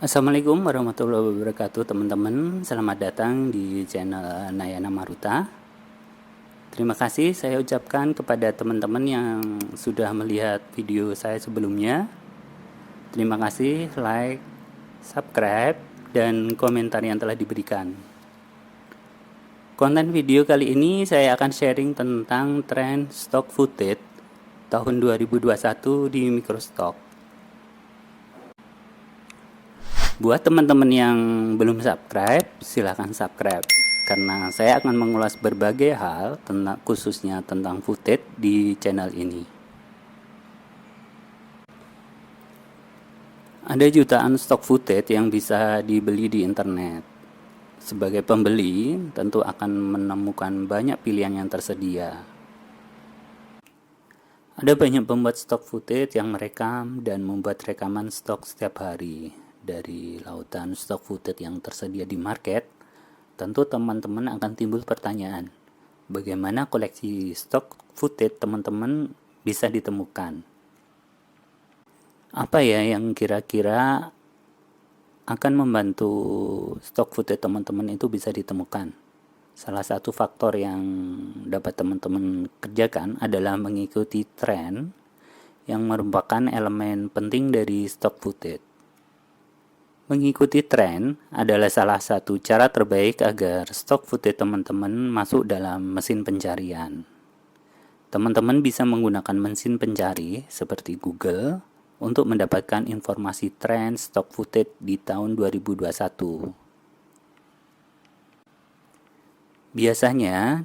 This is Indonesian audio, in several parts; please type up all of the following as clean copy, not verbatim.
Assalamualaikum warahmatullahi wabarakatuh teman-teman. Selamat datang di channel Nayana Maruta. Terima kasih saya ucapkan kepada teman-teman yang sudah melihat video saya sebelumnya. Terima kasih like, subscribe, dan komentar yang telah diberikan. Konten video kali ini saya akan sharing tentang tren stock footage tahun 2021 di Microstock. Buat teman-teman yang belum subscribe, silahkan subscribe karena saya akan mengulas berbagai hal khususnya tentang footage di channel ini. Ada jutaan stok footage yang bisa dibeli di internet. Sebagai pembeli, tentu akan menemukan banyak pilihan yang tersedia. Ada banyak pembuat stok footage yang merekam dan membuat rekaman stok setiap hari. Dari lautan stok footage yang tersedia di market, tentu teman-teman akan timbul pertanyaan, bagaimana koleksi stok footage teman-teman bisa ditemukan? Apa ya yang kira-kira akan membantu stok footage teman-teman itu bisa ditemukan? Salah satu faktor yang dapat teman-teman kerjakan adalah mengikuti tren yang merupakan elemen penting dari stok footage. Mengikuti tren adalah salah satu cara terbaik agar stok footage teman-teman masuk dalam mesin pencarian. Teman-teman bisa menggunakan mesin pencari seperti Google untuk mendapatkan informasi tren stok footage di tahun 2021. Biasanya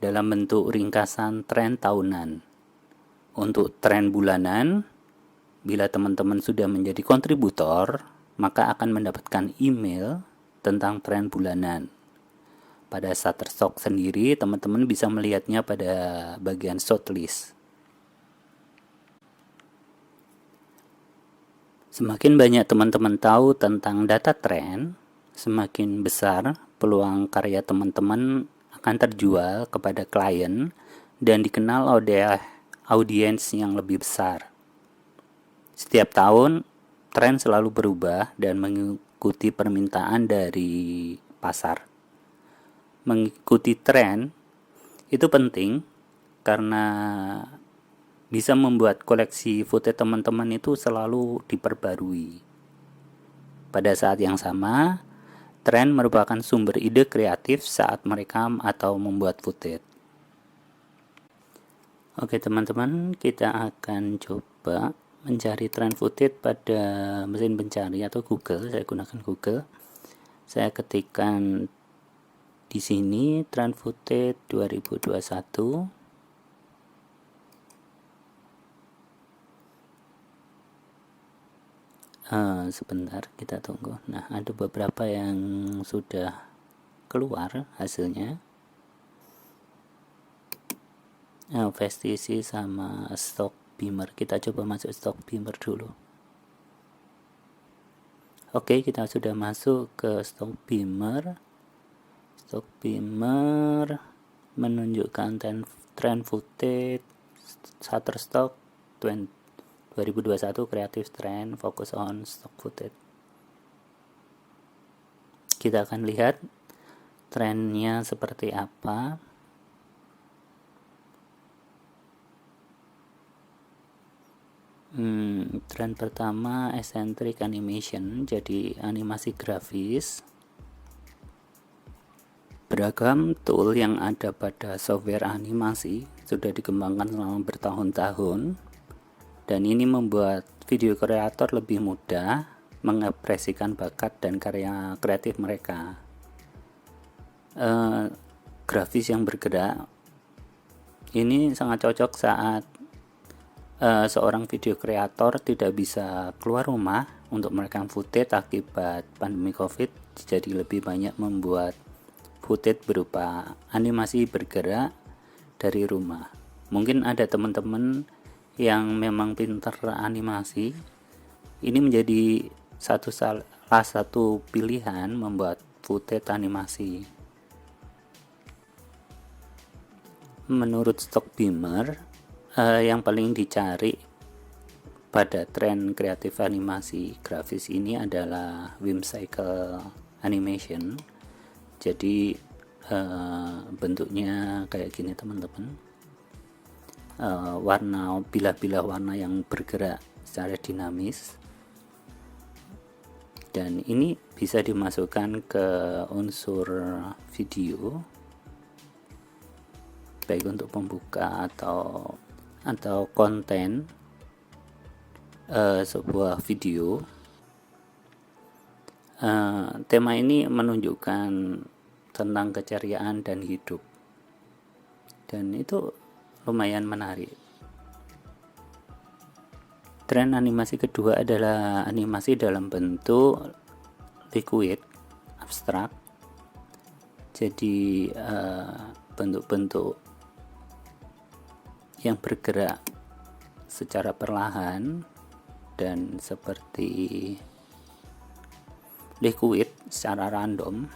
dalam bentuk ringkasan tren tahunan. Untuk tren bulanan, bila teman-teman sudah menjadi kontributor, maka akan mendapatkan email tentang tren bulanan. Pada Shutterstock sendiri, teman-teman bisa melihatnya pada bagian shortlist. Semakin banyak teman-teman tahu tentang data tren, semakin besar peluang karya teman-teman akan terjual kepada klien dan dikenal oleh audiens yang lebih besar. Setiap tahun, tren selalu berubah dan mengikuti permintaan dari pasar. Mengikuti tren itu penting karena bisa membuat koleksi footage teman-teman itu selalu diperbarui. Pada saat yang sama, tren merupakan sumber ide kreatif saat merekam atau membuat footage. Oke teman-teman, kita akan coba mencari tren footage pada mesin pencari atau Google. Saya gunakan Google. Saya ketikkan di sini tren footage 2021. Sebentar, kita tunggu. Nah, ada beberapa yang sudah keluar hasilnya. Vestisi sama stock Beamer. Kita coba masuk stock Beamer dulu. Oke, kita sudah masuk ke stock Beamer. Stock Beamer menunjukkan trend footage Shutterstock 2021 Creative Trend Focus on Stock Footage. Kita akan lihat trennya seperti apa. Tren pertama eccentric animation, jadi animasi grafis. Beragam tool yang ada pada software animasi sudah dikembangkan selama bertahun-tahun, dan ini membuat video kreator lebih mudah mengekspresikan bakat dan karya kreatif mereka. Grafis yang bergerak ini sangat cocok saat seorang video kreator tidak bisa keluar rumah untuk merekam footage akibat pandemi COVID, jadi lebih banyak membuat footage berupa animasi bergerak dari rumah. Mungkin ada teman-teman yang memang pintar animasi, ini menjadi salah satu pilihan membuat footage animasi. Menurut stock Beamer, yang paling dicari pada tren kreatif animasi grafis ini adalah whimsical animation. Jadi bentuknya kayak gini teman-teman, warna bilah-bilah warna yang bergerak secara dinamis, dan ini bisa dimasukkan ke unsur video baik untuk pembuka atau konten sebuah video. Tema ini menunjukkan tentang keceriaan dan hidup, dan itu lumayan menarik. Tren animasi kedua adalah animasi dalam bentuk liquid abstrak. Jadi bentuk-bentuk yang bergerak secara perlahan dan seperti liquid secara random.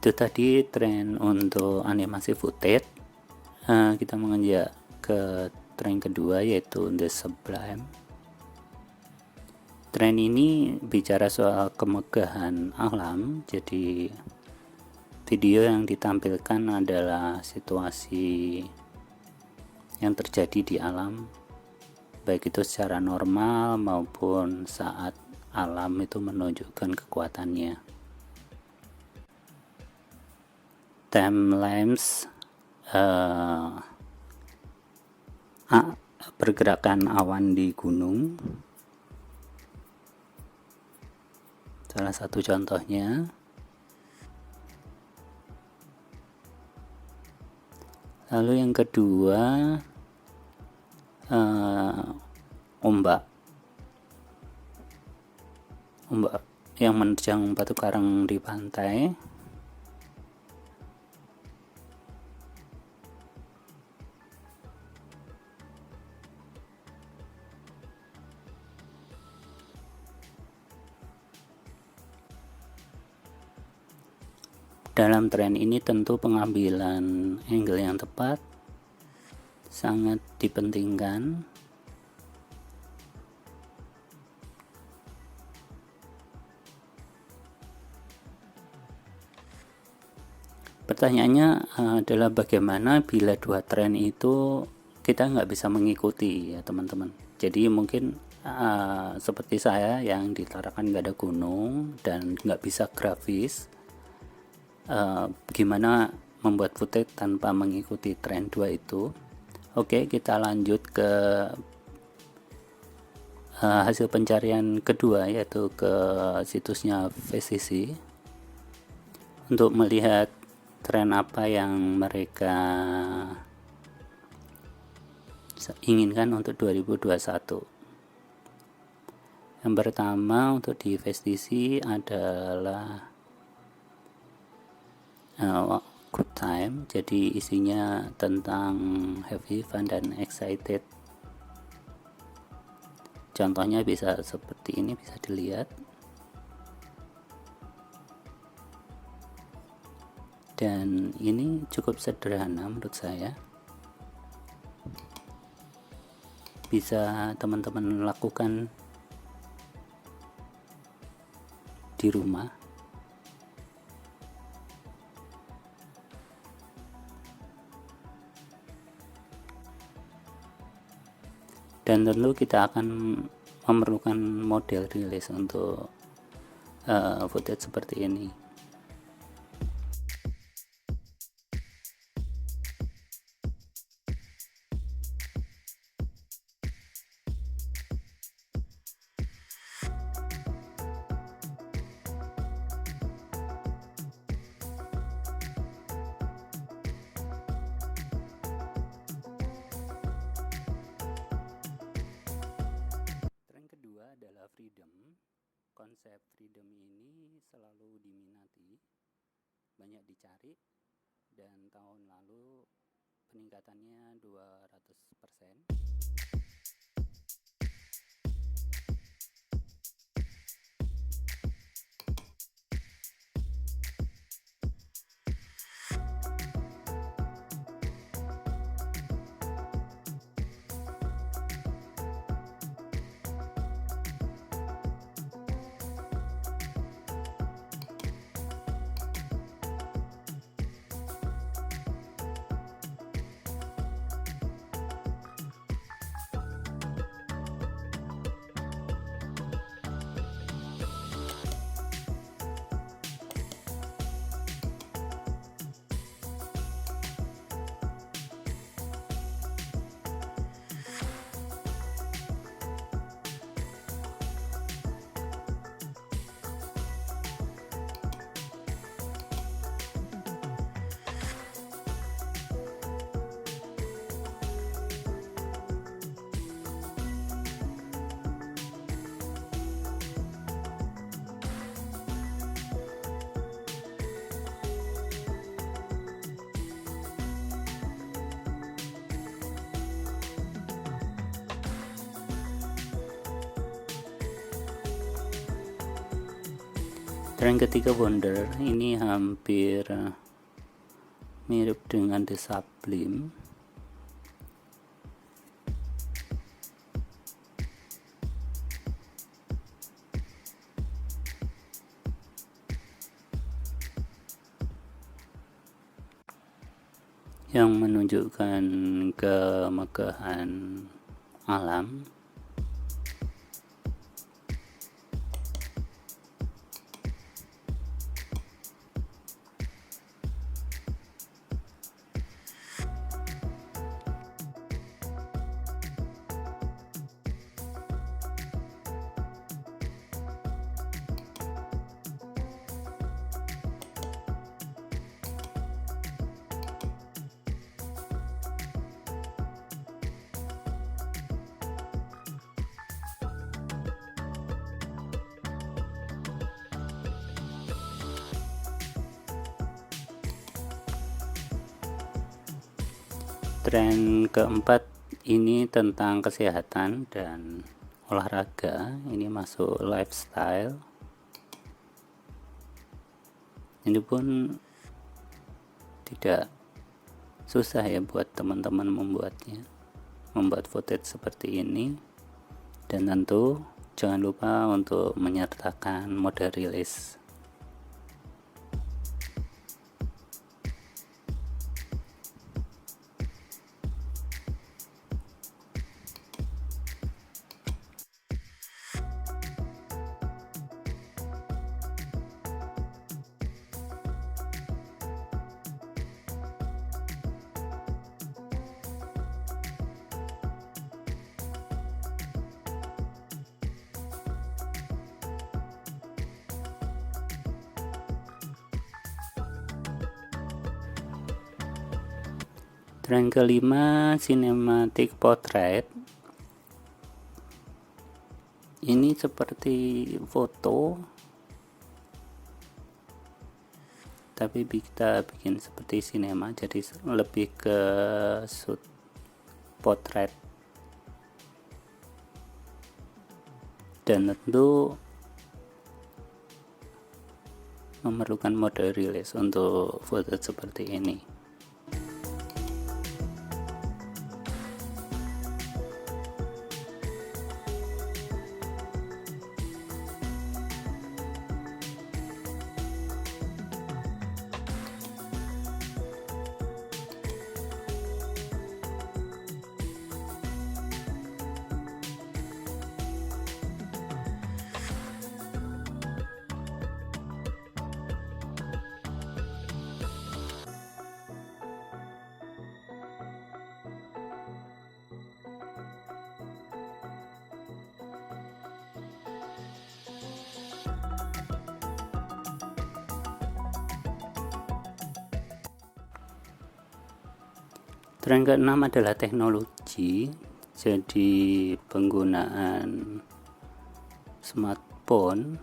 Itu tadi tren untuk animasi footage. Kita menginjak ke tren kedua, yaitu The Sublime. Tren ini bicara soal kemegahan alam. Jadi video yang ditampilkan adalah situasi yang terjadi di alam, baik itu secara normal maupun saat alam itu menunjukkan kekuatannya. Timelapse, pergerakan awan di gunung, salah satu contohnya. Lalu yang kedua, ombak yang menerjang batu karang di pantai. Dalam tren ini tentu pengambilan angle yang tepat sangat dipentingkan. Pertanyaannya adalah bagaimana bila dua tren itu kita nggak bisa mengikuti, ya teman-teman. Jadi mungkin seperti saya yang di Tarakan nggak ada gunung dan nggak bisa grafis. Gimana membuat footage tanpa mengikuti tren 2 itu. Oke, kita lanjut ke hasil pencarian kedua, yaitu ke situsnya VCC untuk melihat tren apa yang mereka inginkan untuk 2021. Yang pertama untuk di VCC adalah good time, jadi isinya tentang happy, fun, dan excited. Contohnya bisa seperti ini, bisa dilihat. Dan ini cukup sederhana menurut saya. Bisa teman-teman lakukan di rumah. Dan tentu kita akan memerlukan model rilis untuk footage seperti ini. Freedom. Konsep freedom ini selalu diminati, banyak dicari, dan tahun lalu peningkatannya 200%. Tren ketiga Wonder, ini hampir mirip dengan The Sublime. Yang menunjukkan kemegahan alam. Tren keempat ini tentang kesehatan dan olahraga, ini masuk lifestyle. Ini pun tidak susah ya buat teman-teman membuat footage seperti ini. Dan tentu jangan lupa untuk menyertakan mode rilis. Tren kelima, cinematic portrait. Ini seperti foto, tapi kita bikin seperti sinema, jadi lebih ke shoot portrait. Dan tentu memerlukan mode rilis untuk foto seperti ini. Tren keenam adalah teknologi, jadi penggunaan smartphone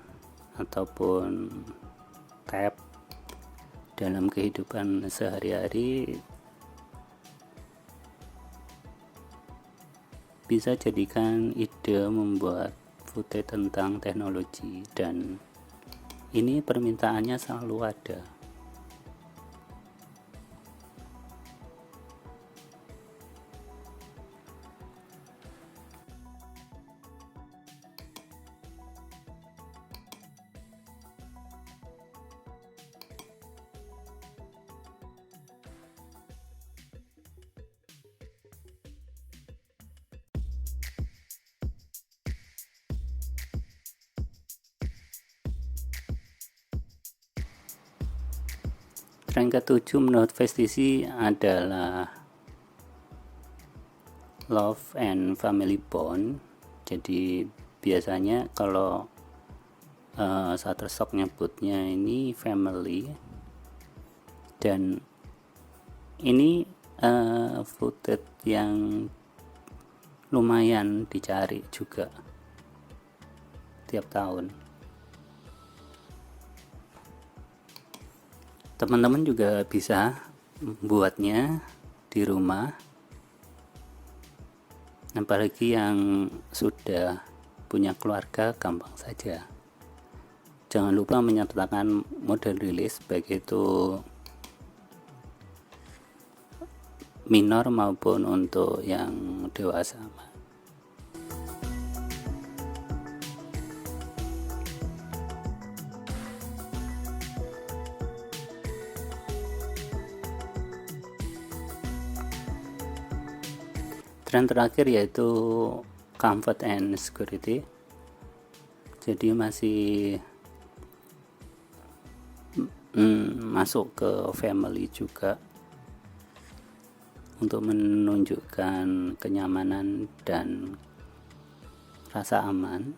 ataupun tab dalam kehidupan sehari-hari bisa jadikan ide membuat footage tentang teknologi, dan ini permintaannya selalu ada. Tren ketujuh menurut Vestisi adalah love and family bond. Jadi biasanya kalau Shutterstock nyebutnya ini family, dan ini footage yang lumayan dicari juga tiap tahun. Teman-teman juga bisa membuatnya di rumah, apalagi yang sudah punya keluarga, gampang saja. Jangan lupa menyertakan model rilis baik itu minor maupun untuk yang dewasa. Tren terakhir yaitu comfort and security. Jadi masih masuk ke family juga untuk menunjukkan kenyamanan dan rasa aman.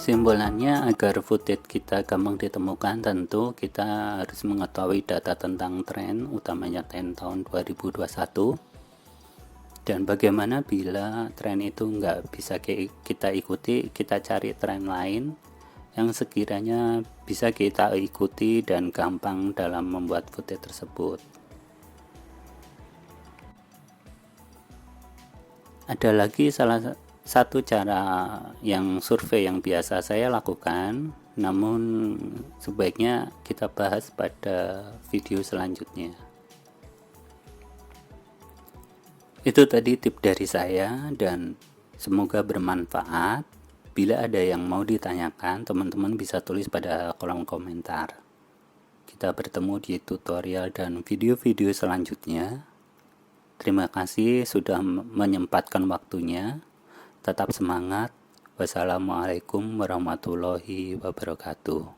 Kesimpulannya, agar footage kita gampang ditemukan, tentu kita harus mengetahui data tentang tren, utamanya tren tahun 2021. Dan bagaimana bila tren itu nggak bisa kita ikuti, kita cari tren lain yang sekiranya bisa kita ikuti dan gampang dalam membuat footage tersebut. Ada lagi salah satu cara yang survei yang biasa saya lakukan, namun sebaiknya kita bahas pada video selanjutnya. Itu tadi tip dari saya dan semoga bermanfaat. Bila ada yang mau ditanyakan, teman-teman bisa tulis pada kolom komentar. Kita bertemu di tutorial dan video-video selanjutnya. Terima kasih sudah menyempatkan waktunya. Tetap semangat. Wassalamualaikum warahmatullahi wabarakatuh.